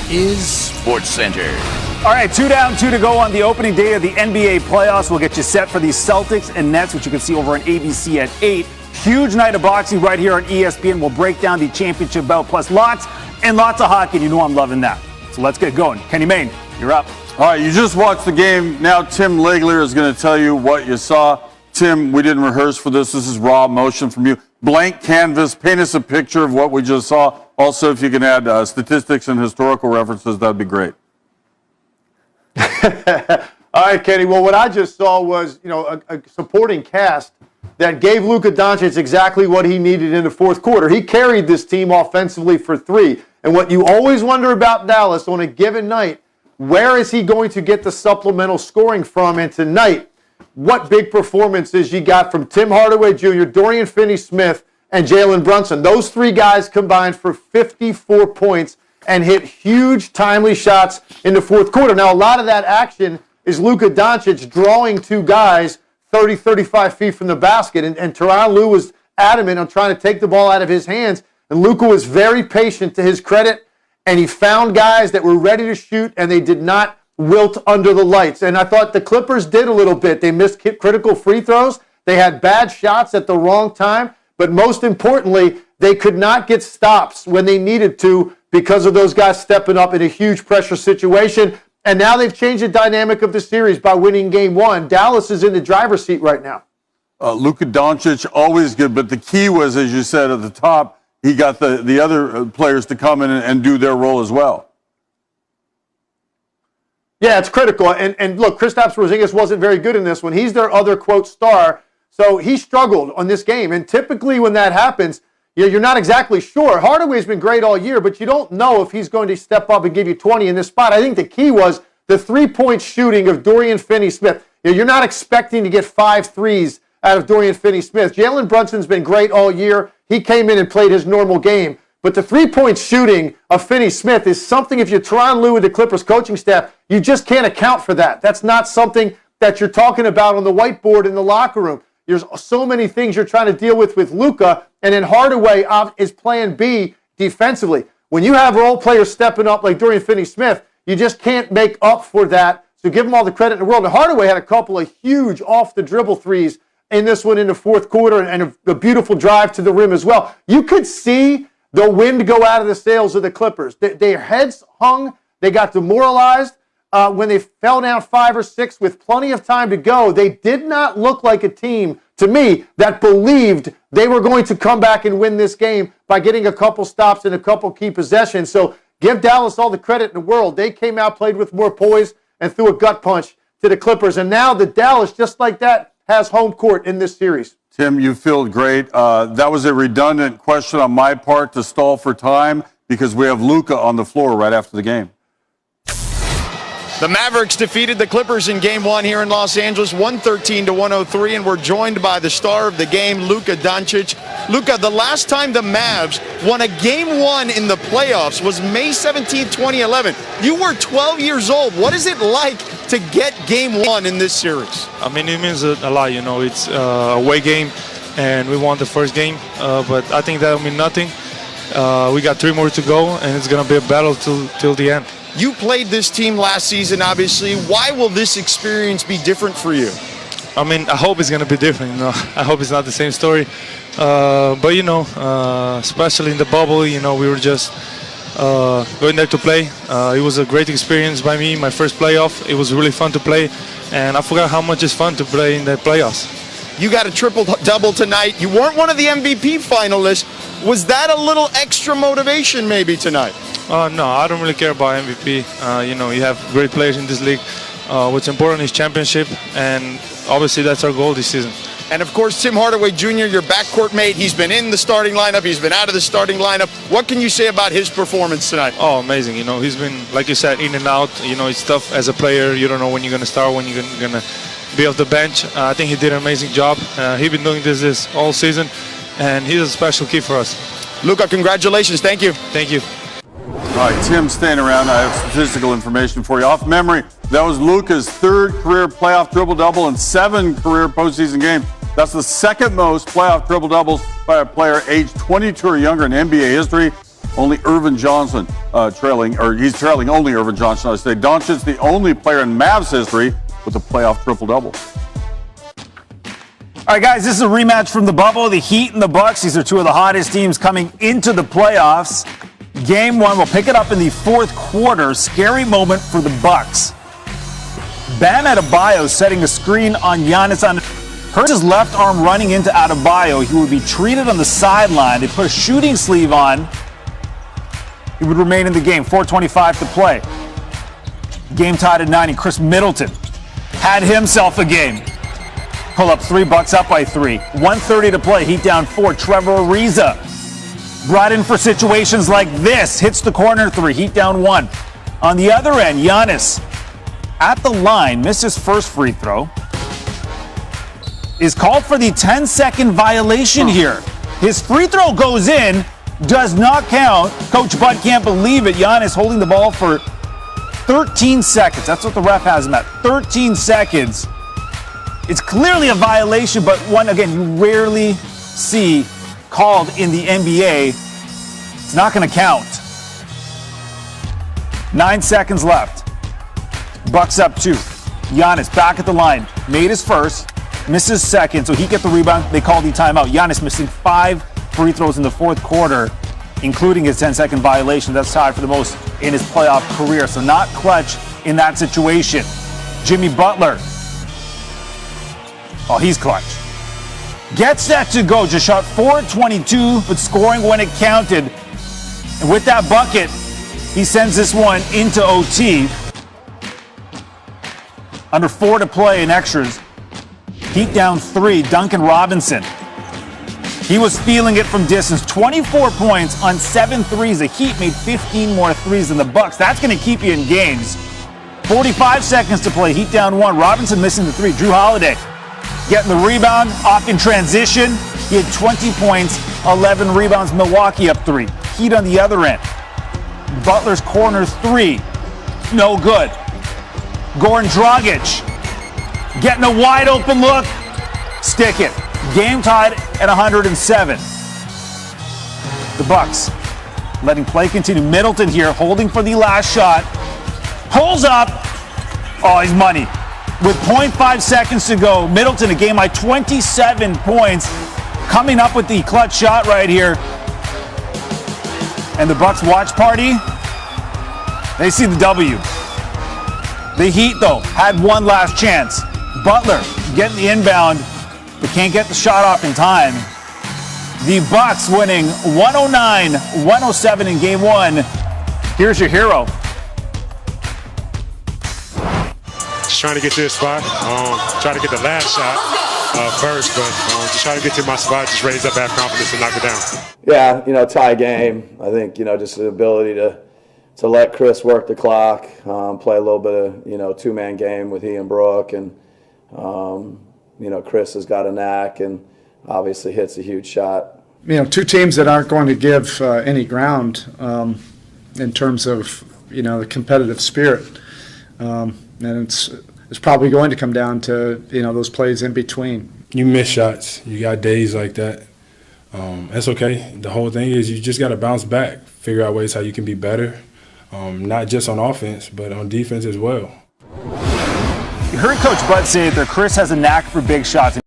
is SportsCenter. All right, 2 down, 2 to go on the opening day of the NBA playoffs. We'll get you set for the Celtics and Nets, which you can see over on ABC at 8. Huge night of boxing right here on ESPN. We'll break down the championship bout, plus lots and lots of hockey. You know I'm loving that. So let's get going. Kenny Mayne, you're up. All right, you just watched the game. Now Tim Legler is going to tell you what you saw. Tim, we didn't rehearse for this. This is raw emotion from you. Blank canvas. Paint us a picture of what we just saw. Also, if you can add statistics and historical references, that'd be great. All right, Kenny. Well, what I just saw was, a supporting cast that gave Luka Doncic exactly what he needed in the fourth quarter. He carried this team offensively for 3. And what you always wonder about Dallas on a given night, where is he going to get the supplemental scoring from? And tonight, what big performances you got from Tim Hardaway Jr., Dorian Finney-Smith, and Jalen Brunson. Those 3 guys combined for 54 points and hit huge timely shots in the fourth quarter. Now, a lot of that action is Luka Doncic drawing 2 guys 30, 35 feet from the basket. And Tyronn Lue was adamant on trying to take the ball out of his hands. And Luka was very patient, to his credit, and he found guys that were ready to shoot, and they did not wilt under the lights. And I thought the Clippers did a little bit. They missed critical free throws. They had bad shots at the wrong time. But most importantly, they could not get stops when they needed to because of those guys stepping up in a huge pressure situation. And now they've changed the dynamic of the series by winning game 1. Dallas is in the driver's seat right now. Luka Doncic, always good. But the key was, as you said at the top, he got the other players to come in and do their role as well. Yeah, it's critical. And look, Kristaps Porzingis wasn't very good in this one. He's their other, quote, star. So he struggled on this game. And typically when that happens, you're not exactly sure. Hardaway's been great all year, but you don't know if he's going to step up and give you 20 in this spot. I think the key was the 3-point shooting of Dorian Finney-Smith. You're not expecting to get 5 threes out of Dorian Finney-Smith. Jalen Brunson's been great all year. He came in and played his normal game. But the 3-point shooting of Finney-Smith is something, if you're Tyronn Lue with the Clippers coaching staff, you just can't account for that. That's not something that you're talking about on the whiteboard in the locker room. There's so many things you're trying to deal with Luka, and then Hardaway is plan B defensively. When you have role players stepping up like Dorian Finney-Smith, you just can't make up for that. So give him all the credit in the world. And Hardaway had a couple of huge off-the-dribble threes in this one in the fourth quarter, and a beautiful drive to the rim as well. You could see the wind go out of the sails of the Clippers. Their heads hung. They got demoralized. When they fell down 5 or 6 with plenty of time to go, they did not look like a team, to me, that believed they were going to come back and win this game by getting a couple stops and a couple key possessions. So give Dallas all the credit in the world. They came out, played with more poise, and threw a gut punch to the Clippers. And now the Dallas, just like that, has home court in this series. Tim, you feel great. That was a redundant question on my part to stall for time because we have Luka on the floor right after the game. The Mavericks defeated the Clippers in Game 1 here in Los Angeles, 113-103, and we're joined by the star of the game, Luka Doncic. Luka, the last time the Mavs won a Game 1 in the playoffs was May 17, 2011. You were 12 years old. What is it like to get Game 1 in this series? I mean, it means a lot, It's a away game, and we won the first game, but I think that'll mean nothing. We got 3 more to go, and it's going to be a battle till the end. You played this team last season, obviously. Why will this experience be different for you? I mean, I hope it's going to be different. I hope it's not the same story. But, especially in the bubble, we were just going there to play. It was a great experience by me, my first playoff. It was really fun to play, and I forgot how much it's fun to play in the playoffs. You got a triple-double tonight. You weren't one of the MVP finalists. Was that a little extra motivation maybe tonight? No, I don't really care about MVP. You have great players in this league. What's important is championship, and obviously that's our goal this season. And of course, Tim Hardaway Jr., your backcourt mate, he's been in the starting lineup, he's been out of the starting lineup. What can you say about his performance tonight? Oh, amazing. He's been, like you said, in and out. It's tough as a player. You don't know when you're going to start, when you're going to be off the bench. I think he did an amazing job. He's been doing this all season, and he's a special key for us. Luka, congratulations. Thank you. Thank you. All right, Tim, staying around. I have statistical information for you. Off memory, that was Luka's 3rd career playoff triple-double and 7 career postseason games. That's the 2nd most playoff triple-doubles by a player aged 22 or younger in NBA history. Only Irvin Johnson he's trailing only Irvin Johnson. I say Doncic, the only player in Mavs history with a playoff triple-double. All right, guys, this is a rematch from the bubble. The Heat and the Bucks. These are two of the hottest teams coming into the playoffs. Game one, we'll pick it up in the fourth quarter. Scary moment for the Bucks. Bam Adebayo setting a screen on Giannis. Hurt his left arm running into Adebayo. He would be treated on the sideline. They put a shooting sleeve on. He would remain in the game. 4:25 to play. Game tied at 90. Chris Middleton had himself a game. Pull up three, Bucks up by 3. 1:30 to play. Heat down 4. Trevor Ariza brought in for situations like this. Hits the corner 3. Heat down 1. On the other end, Giannis at the line, missed his first free throw. Is called for the 10-second violation here. His free throw goes in, does not count. Coach Bud can't believe it. Giannis holding the ball for 13 seconds. That's what the ref has him at. 13 seconds. It's clearly a violation, but one, again, you rarely see called in the NBA. It's not going to count. 9 seconds left. Bucks up 2. Giannis back at the line. Made his first, misses second, so he gets the rebound. They call the timeout. Giannis missing 5 free throws in the fourth quarter, including his 10-second violation. That's tied for the most in his playoff career, so not clutch in that situation. Jimmy Butler. Oh, he's clutch. Gets set to go. Just shot 4-22, but scoring when it counted. And with that bucket, he sends this one into OT. Under 4 to play in extras. Heat down 3. Duncan Robinson. He was feeling it from distance. 24 points on 7 threes. The Heat made 15 more threes than the Bucks. That's going to keep you in games. 45 seconds to play. Heat down 1. Robinson missing the 3. Drew Holiday getting the rebound off in transition. He had 20 points, 11 rebounds. Milwaukee up 3. Heat on the other end. Butler's corner 3. No good. Goran Dragic getting a wide open look. Stick it. Game tied at 107. The Bucks letting play continue. Middleton here holding for the last shot. Pulls up. Oh, he's money. With 0.5 seconds to go, Middleton a game high 27 points. Coming up with the clutch shot right here. And the Bucks watch party. They see the W. The Heat, though, had one last chance. Butler getting the inbound, but can't get the shot off in time. The Bucks winning 109-107 in Game 1. Here's your hero. Just trying to get to the spot. Try to get the last shot first, but just trying to get to my spot, just raise up, have confidence, and knock it down. Yeah, tie game. I think, just the ability to let Chris work the clock, play a little bit of, two-man game with he and Brooke, and, Chris has got a knack and obviously hits a huge shot. Two teams that aren't going to give any ground in terms of, the competitive spirit. And it's probably going to come down to, those plays in between. You miss shots. You got days like that. That's okay. The whole thing is you just got to bounce back, figure out ways how you can be better, not just on offense, but on defense as well. You heard Coach Bud say that Chris has a knack for big shots.